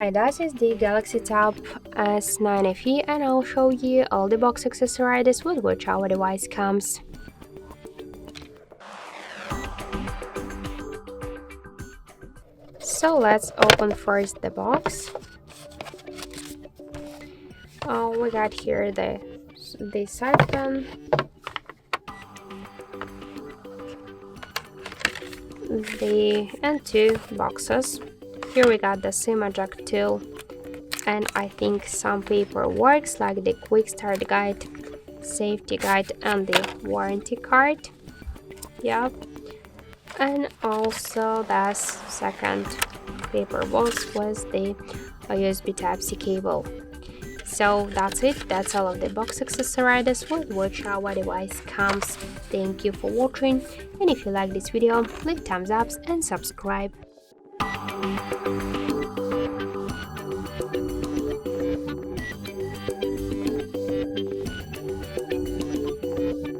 Hi, this is the Galaxy Tab S9 FE and I'll show you all the box accessories with which our device comes. So let's open first the box. We got here the side pen, and two boxes. Here we got the SIM eject tool, and I think some paperwork like the quick start guide, safety guide, and the warranty card. Yep. And also the second paper box was the USB Type-C cable. So that's it. That's all of the box accessories with which our device comes. Thank you for watching, and if you like this video, leave thumbs up and subscribe.